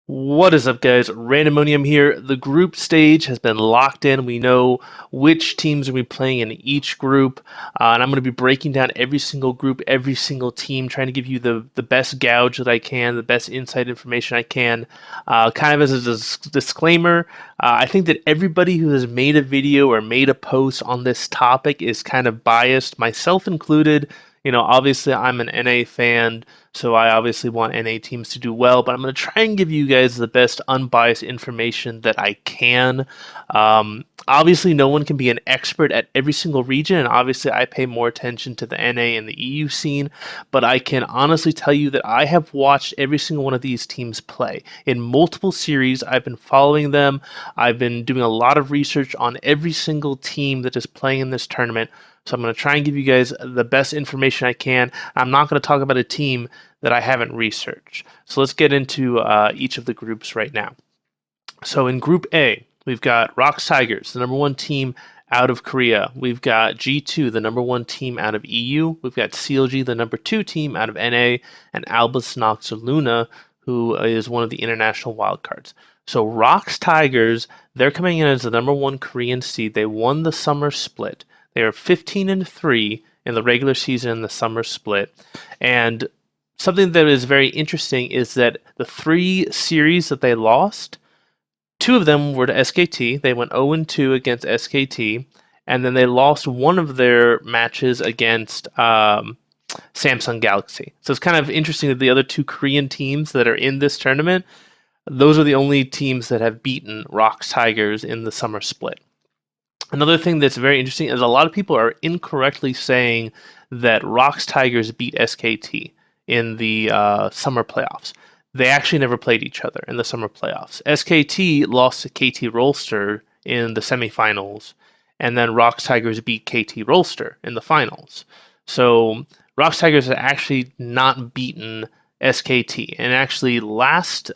What is up, guys? Randomonium here. The group stage has been locked in. We know which teams will be playing in each group, and I'm going to be breaking down every single group, every single team, trying to give you the best gouge that I can, the best inside information I can. Kind of as a disclaimer, I think that everybody who has made a video or made a post on this topic is kind of biased, myself included. Obviously, I'm an NA fan. So I obviously want NA teams to do well, but I'm going to try and give you guys the best unbiased information that I can. Obviously, no one can be an expert at every single region, and obviously I pay more attention to the NA and the EU scene, but I can honestly tell you that I have watched every single one of these teams play. In multiple series, I've been following them. I've been doing a lot of research on every single team that is playing in this tournament. So I'm going to try and give you guys the best information I can. I'm not going to talk about a team that I haven't researched. So let's get into each of the groups right now. So in Group A, we've got ROX Tigers, the number one team out of Korea. We've got G2, the number one team out of EU. We've got CLG, the number two team out of NA, and Albus Nox Luna, who is one of the international wildcards. So ROX Tigers, they're coming in as the number one Korean seed. They won the summer split. They are 15-3 in the regular season and the summer split. And something that is very interesting is that the three series that they lost, two of them were to SKT. They went 0-2 against SKT, and then they lost one of their matches against Samsung Galaxy. So it's kind of interesting that the other two Korean teams that are in this tournament, those are the only teams that have beaten ROX Tigers in the summer split. Another thing that's very interesting is a lot of people are incorrectly saying that ROX Tigers beat SKT in the summer playoffs. They actually never played each other in the summer playoffs. SKT lost to KT Rolster in the semifinals, and then ROX Tigers beat KT Rolster in the finals. So ROX Tigers have actually not beaten SKT. And actually, last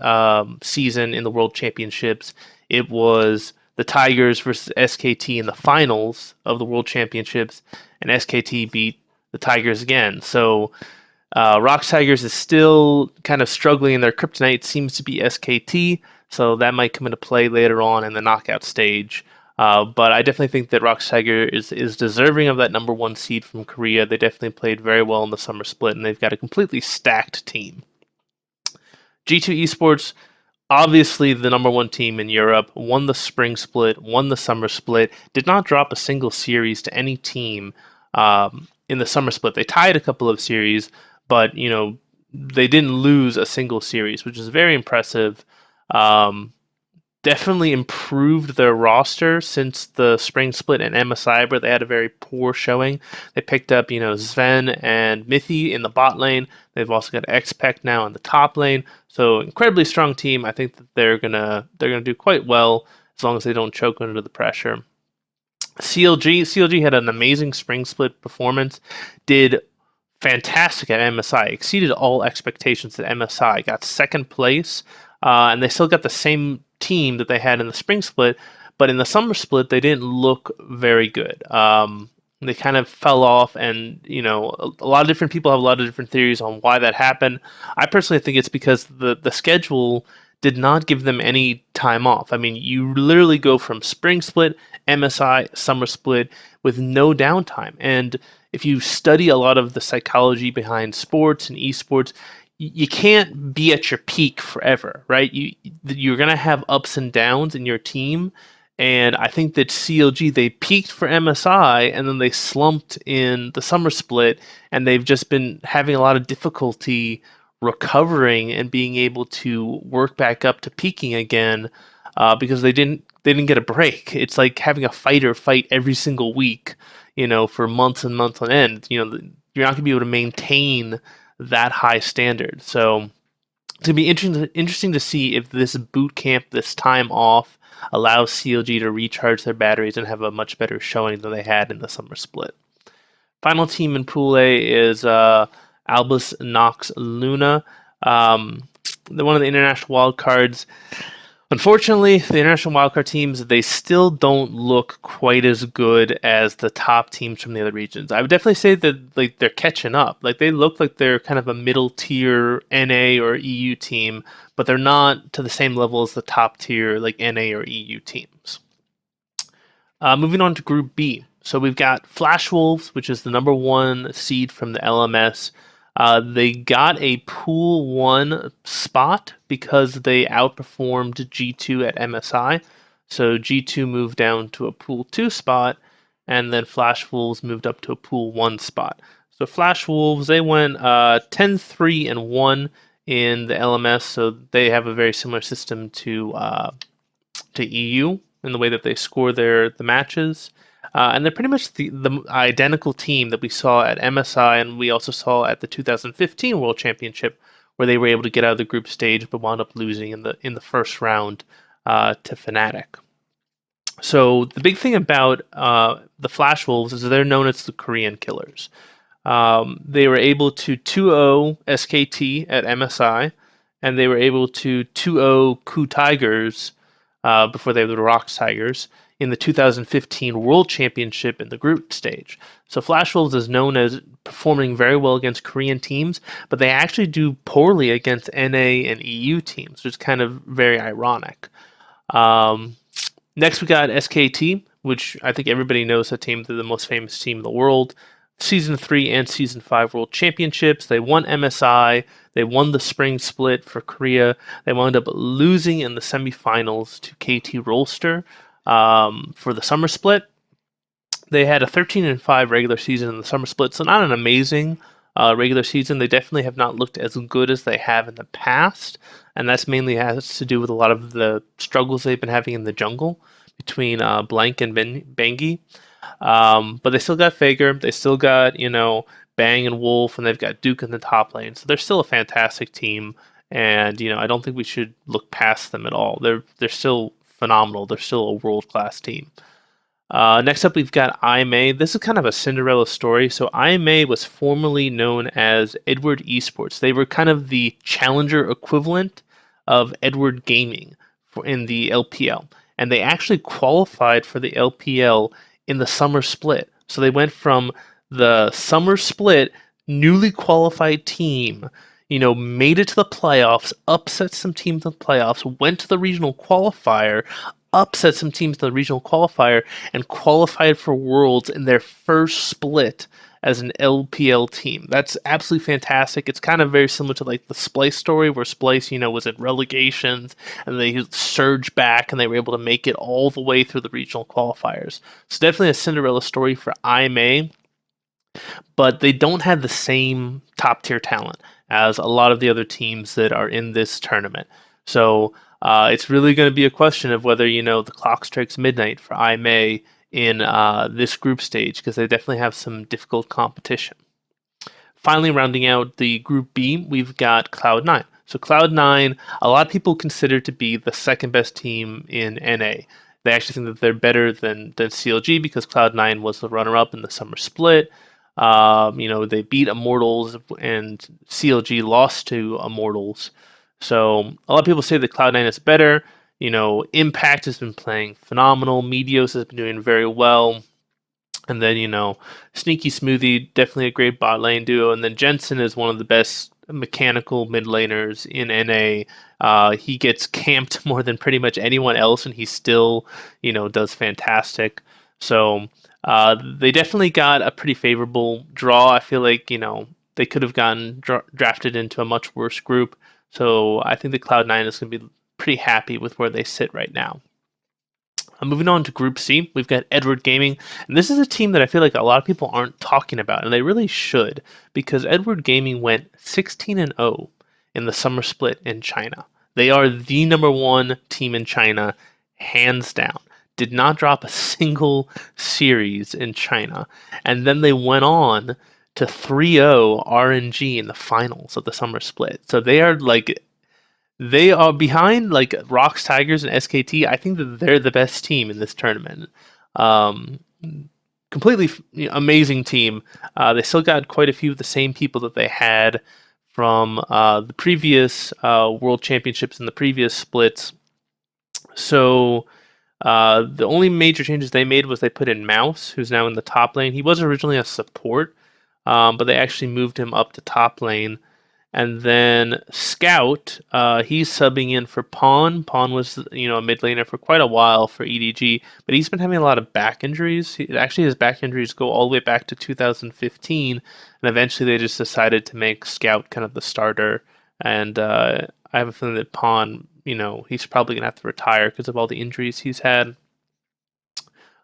season in the World Championships, it was the Tigers versus SKT in the finals of the World Championships, and SKT beat the Tigers again. So ROX Tigers is still kind of struggling, and their kryptonite seems to be SKT, so that might come into play later on in the knockout stage. But I definitely think that ROX Tigers is deserving of that number one seed from Korea. They definitely played very well in the summer split, and they've got a completely stacked team. G2 Esports, obviously the number one team in Europe, won the spring split, won the summer split, did not drop a single series to any team in the summer split. They tied a couple of series, but they didn't lose a single series, which is very impressive. Definitely improved their roster since the spring split and MSI, where they had a very poor showing. They picked up, Sven and Mithy in the bot lane. They've also got XPEC now in the top lane. So incredibly strong team. I think that they're gonna do quite well as long as they don't choke under the pressure. CLG had an amazing spring split performance. Did fantastic at MSI. Exceeded all expectations at MSI. Got second place, and they still got the same team that they had in the spring split, but in the summer split they didn't look very good. They kind of fell off, and a lot of different people have a lot of different theories on why that happened. I personally think it's because the schedule did not give them any time off. I mean, you literally go from spring split, MSI, summer split with no downtime. And if you study a lot of the psychology behind sports and esports, you can't be at your peak forever, right? You're gonna have ups and downs in your team, and I think that CLG, they peaked for MSI and then they slumped in the summer split, and they've just been having a lot of difficulty recovering and being able to work back up to peaking again because they didn't get a break. It's like having a fighter fight every single week, for months and months on end. You're not gonna be able to maintain that high standard. So it's gonna be interesting to see if this boot camp, this time off, allows CLG to recharge their batteries and have a much better showing than they had in the summer split. Final team in Pool A is Albus Nox Luna, one of the international wildcards. Unfortunately, the international wildcard teams, they still don't look quite as good as the top teams from the other regions. I would definitely say that like they're catching up. Like they look like they're kind of a middle tier NA or EU team, but they're not to the same level as the top tier like NA or EU teams. Moving on to Group B. So we've got Flash Wolves, which is the number one seed from the LMS. They got a Pool 1 spot because they outperformed G2 at MSI. So G2 moved down to a Pool 2 spot, and then Flash Wolves moved up to a Pool 1 spot. So Flash Wolves, they went 10-3 and 1 in the LMS, so they have a very similar system to EU in the way that they score the matches. And they're pretty much the identical team that we saw at MSI and we also saw at the 2015 World Championship, where they were able to get out of the group stage but wound up losing in the first round to Fnatic. So the big thing about the Flash Wolves is they're known as the Korean Killers. They were able to 2-0 SKT at MSI, and they were able to 2-0 Ku Tigers before they were the Rocks Tigers in the 2015 World Championship in the group stage. So Flash Wolves is known as performing very well against Korean teams, but they actually do poorly against NA and EU teams, which is kind of very ironic. Next, we got SKT, which I think everybody knows that team. They're the most famous team in the world. Season 3 and Season 5 World Championships. They won MSI. They won the spring split for Korea. They wound up losing in the semifinals to KT Rolster for the summer split. They had a 13-5 regular season in the summer split, so not an amazing regular season. They definitely have not looked as good as they have in the past, and that's mainly has to do with a lot of the struggles they've been having in the jungle between Blank and Bengi. But they still got Faker. They still got, Bang and Wolf, and they've got Duke in the top lane. So they're still a fantastic team, and I don't think we should look past them at all. They're still phenomenal. They're still a world-class team. Next up, we've got IMA. This is kind of a Cinderella story. So IMA was formerly known as Edward Esports. They were kind of the challenger equivalent of Edward Gaming in the LPL. And they actually qualified for the LPL in the summer split. So they went from the summer split, newly qualified team, made it to the playoffs, upset some teams in the playoffs, went to the regional qualifier, upset some teams in the regional qualifier, and qualified for Worlds in their first split as an LPL team. That's absolutely fantastic. It's kind of very similar to like the Splice story, where Splice, was in relegations and they surged back and they were able to make it all the way through the regional qualifiers. So definitely a Cinderella story for IMA, but they don't have the same top tier talent as a lot of the other teams that are in this tournament. So it's really going to be a question of whether, the clock strikes midnight for IMA in this group stage, because they definitely have some difficult competition. Finally, rounding out the Group B, we've got Cloud9. So Cloud9, a lot of people consider to be the second best team in NA. They actually think that they're better than CLG because Cloud9 was the runner-up in the summer split. They beat Immortals and CLG lost to Immortals. So a lot of people say that Cloud9 is better. Impact has been playing phenomenal. Meteos has been doing very well. And then, Sneaky Smoothie, definitely a great bot lane duo. And then Jensen is one of the best mechanical mid laners in NA. He gets camped more than pretty much anyone else, and he still, does fantastic. So they definitely got a pretty favorable draw. I feel like, they could have gotten drafted into a much worse group. So I think the Cloud9 is going to be pretty happy with where they sit right now. Moving on to Group C, we've got Edward Gaming. And this is a team that I feel like a lot of people aren't talking about, and they really should, because Edward Gaming went 16-0 in the summer split in China. They are the number one team in China, hands down. Did not drop a single series in China. And then they went on to 3-0 RNG in the finals of the summer split. So they are behind like Rocks, Tigers, and SKT. I think that they're the best team in this tournament. Completely amazing team. They still got quite a few of the same people that they had from the previous World Championships and the previous splits. So the only major changes they made was they put in Mouse, who's now in the top lane. He was originally a support, but they actually moved him up to top lane. And then Scout, he's subbing in for Pawn. Pawn was, a mid laner for quite a while for EDG, but he's been having a lot of back injuries. Actually, his back injuries go all the way back to 2015, and eventually they just decided to make Scout kind of the starter. And I have a feeling that Pawn, he's probably going to have to retire because of all the injuries he's had.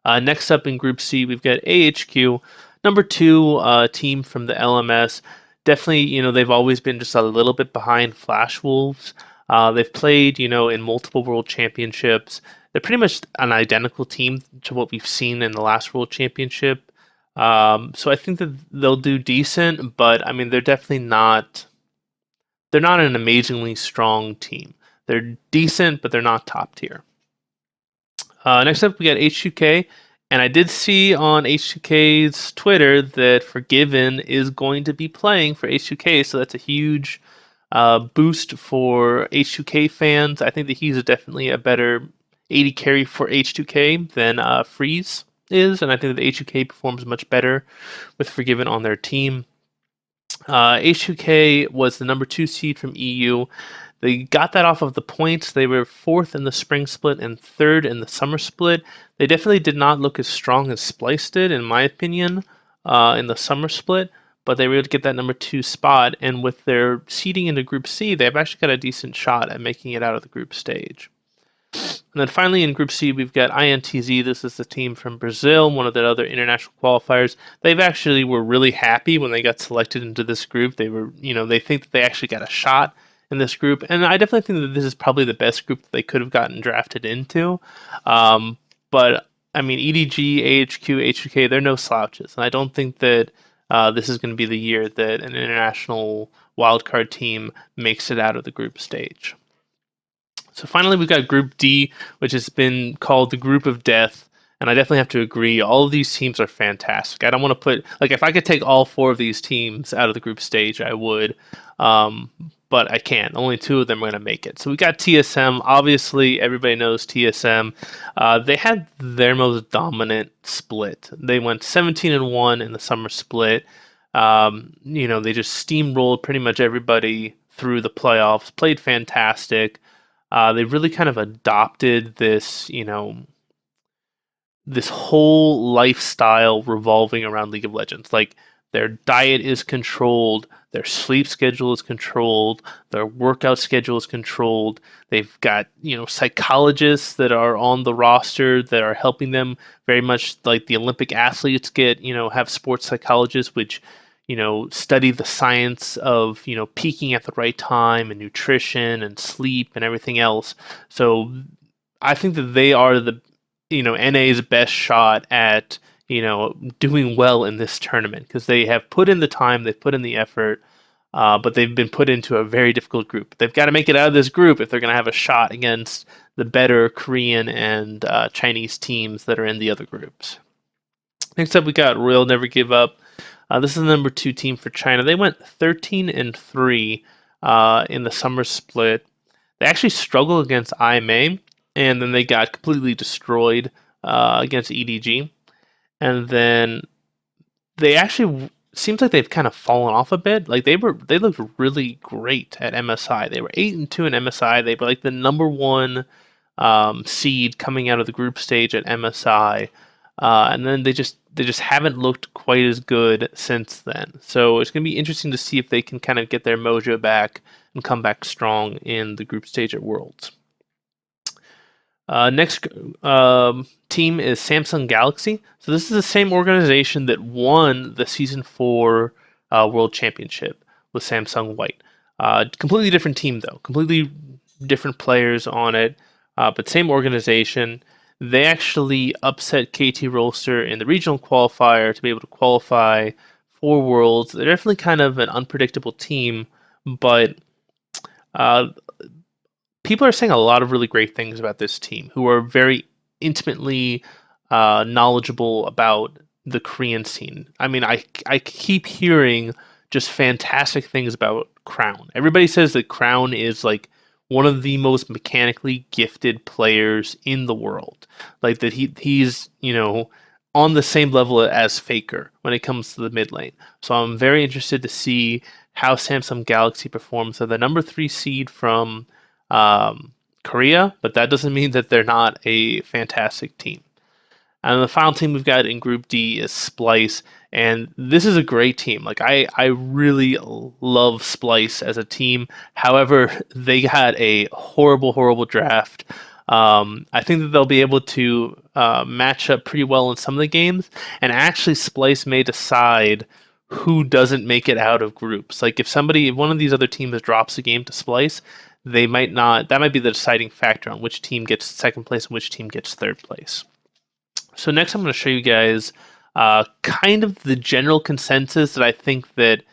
Next up in Group C, we've got AHQ, number 2 team from the LMS. Definitely, they've always been just a little bit behind Flash Wolves. They've played, in multiple World Championships. They're pretty much an identical team to what we've seen in the last World Championship. So I think that they'll do decent, but I mean, they're definitely not. They're not an amazingly strong team. They're decent, but they're not top tier. Next up, we got H2K. And I did see on H2K's Twitter that Forgiven is going to be playing for H2K, so that's a huge boost for H2K fans. I think that he's definitely a better AD carry for H2K than Freeze is, and I think that H2K performs much better with Forgiven on their team. H2K was the number 2 seed from EU. They got that off of the points. They were 4th in the spring split and 3rd in the summer split. They definitely did not look as strong as Splice did, in my opinion, in the summer split, but they were able to get that number 2 spot, and with their seeding into Group C, they've actually got a decent shot at making it out of the group stage. And then finally in Group C, we've got INTZ. This is the team from Brazil, one of the other international qualifiers. They've actually were really happy when they got selected into this group. They were, they think that they actually got a shot in this group, and I definitely think that this is probably the best group that they could have gotten drafted into. But I mean, EDG, AHQ, H2K, they're no slouches, and I don't think that this is going to be the year that an international wildcard team makes it out of the group stage. So finally, we've got Group D, which has been called the Group of Death. And I definitely have to agree, all of these teams are fantastic. I don't want to put, if I could take all 4 of these teams out of the group stage, I would. But I can't. Only 2 of them are going to make it. So we got TSM. Obviously, everybody knows TSM. They had their most dominant split. They went 17-1 in the summer split. They just steamrolled pretty much everybody through the playoffs, played fantastic. They really kind of adopted this, this whole lifestyle revolving around League of Legends. Like, their diet is controlled, their sleep schedule is controlled, their workout schedule is controlled. They've got, psychologists that are on the roster that are helping them, very much like the Olympic athletes get, have sports psychologists, which, study the science of, peaking at the right time and nutrition and sleep and everything else. So I think that they are the NA's best shot at, doing well in this tournament, because they have put in the time, they've put in the effort, but they've been put into a very difficult group. They've got to make it out of this group if they're going to have a shot against the better Korean and Chinese teams that are in the other groups. Next up, we got Royal Never Give Up. This is the number 2 team for China. They went 13-3 in the summer split. They actually struggled against IMA, and then they got completely destroyed against EDG. And then they actually seems like they've kind of fallen off a bit. Like they looked really great at MSI. They were 8-2 in MSI. They were like the number 1 seed coming out of the group stage at MSI. And then they just haven't looked quite as good since then. So it's going to be interesting to see if they can kind of get their mojo back and come back strong in the group stage at Worlds. Next team is Samsung Galaxy. So this is the same organization that won the Season 4 World Championship with Samsung White. Completely different team, though. Completely different players on it, but same organization. They actually upset KT Rolster in the regional qualifier to be able to qualify for Worlds. They're definitely kind of an unpredictable team, but people are saying a lot of really great things about this team, who are very intimately knowledgeable about the Korean scene. I mean, I keep hearing just fantastic things about Crown. Everybody says that Crown is like one of the most mechanically gifted players in the world. Like that he's, on the same level as Faker when it comes to the mid lane. So I'm very interested to see how Samsung Galaxy performs. So the number 3 seed from Korea, but that doesn't mean that they're not a fantastic team. And the final team we've got in Group D is Splice, and this is a great team. Like I really love Splice as a team. However, they had a horrible, horrible draft. I think that they'll be able to match up pretty well in some of the games, and actually, Splice may decide who doesn't make it out of groups. Like if one of these other teams drops a game to Splice, they might not. That might be the deciding factor on which team gets second place and which team gets third place. So next I'm going to show you guys kind of the general consensus that I think that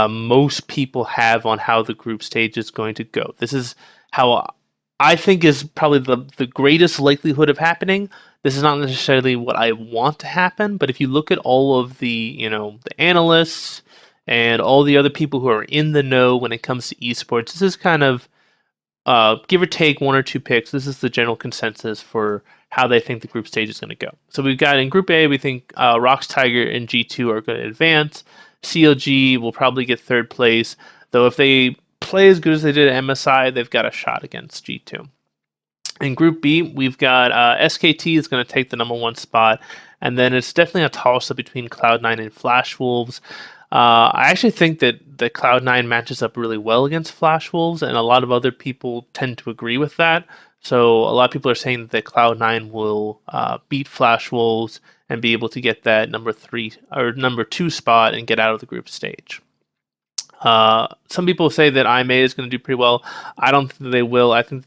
most people have on how the group stage is going to go. This is how I think is probably the greatest likelihood of happening. This is not necessarily what I want to happen, but if you look at all of the, the analysts and all the other people who are in the know when it comes to esports, this is kind of give or take 1 or 2 picks. This is the general consensus for how they think the group stage is going to go. So we've got in Group A, we think Rox Tiger and G2 are going to advance. CLG will probably get third place, though if they play as good as they did at MSI, they've got a shot against G2. In Group B, we've got SKT is going to take the number 1 spot, and then it's definitely a toss-up between Cloud9 and Flash Wolves. I actually think that Cloud9 matches up really well against Flash Wolves, and a lot of other people tend to agree with that. So a lot of people are saying that Cloud9 will beat Flash Wolves and be able to get that number 3 or number 2 spot and get out of the group stage. Some people say that IMA is going to do pretty well. I don't think they will. I think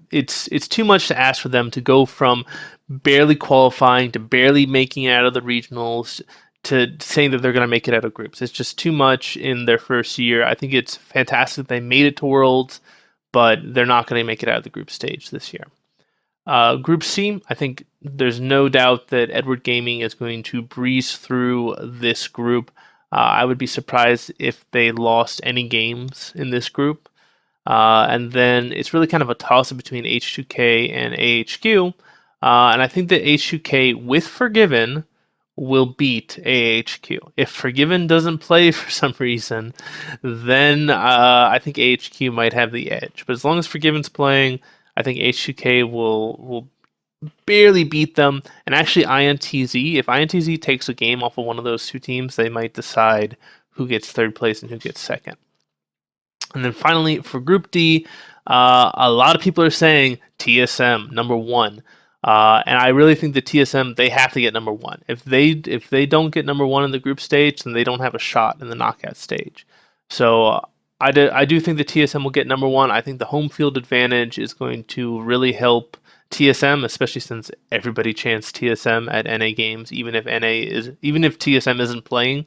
it's too much to ask for them to go from barely qualifying to barely making it out of the regionals to saying that they're going to make it out of groups. It's just too much in their first year. I think it's fantastic they made it to Worlds, but they're not going to make it out of the group stage this year. Group C, I think there's no doubt that Edward Gaming is going to breeze through this group. I would be surprised if they lost any games in this group. And then it's really kind of a toss-up between H2K and AHQ. And I think that H2K, with Forgiven, will beat AHQ. If Forgiven doesn't play for some reason, then I think AHQ might have the edge. But as long as Forgiven's playing, I think H2K will barely beat them. And actually INTZ, if INTZ takes a game off of one of those 2 teams, they might decide who gets third place and who gets second. And then finally, for Group D, a lot of people are saying TSM, number 1. And I really think that TSM, they have to get number 1. If they don't get number 1 in the group stage, then they don't have a shot in the knockout stage. So I do think that TSM will get number 1. I think the home field advantage is going to really help TSM, especially since everybody chants TSM at NA games, even if TSM isn't playing.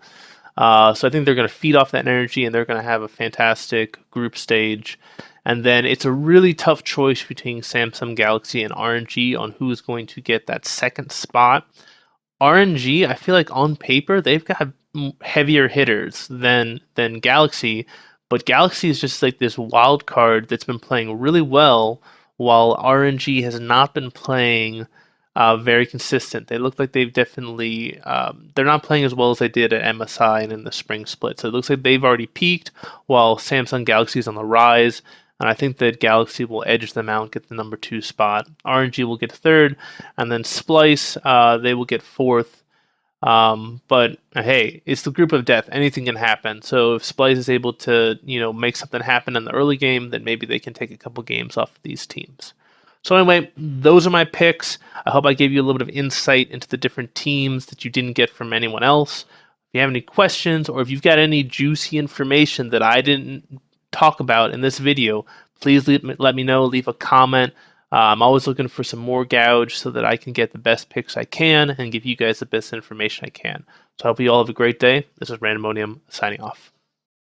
So I think they're going to feed off that energy, and they're going to have a fantastic group stage. And then it's a really tough choice between Samsung Galaxy and RNG on who's going to get that second spot. RNG, I feel like on paper, they've got heavier hitters than Galaxy, but Galaxy is just like this wild card that's been playing really well, while RNG has not been playing very consistent. They look like they've definitely, they're not playing as well as they did at MSI and in the spring split. So it looks like they've already peaked, while Samsung Galaxy is on the rise. And I think that Galaxy will edge them out, get the number 2 spot. RNG will get 3rd, and then Splice, they will get 4th. But hey, it's the group of death. Anything can happen. So if Splice is able to, make something happen in the early game, then maybe they can take a couple games off of these teams. So anyway, those are my picks. I hope I gave you a little bit of insight into the different teams that you didn't get from anyone else. If you have any questions, or if you've got any juicy information that I didn't talk about in this video, please let me know. Leave a comment. I'm always looking for some more gouge so that I can get the best picks I can and give you guys the best information I can. So I hope you all have a great day. This is Randomonium signing off.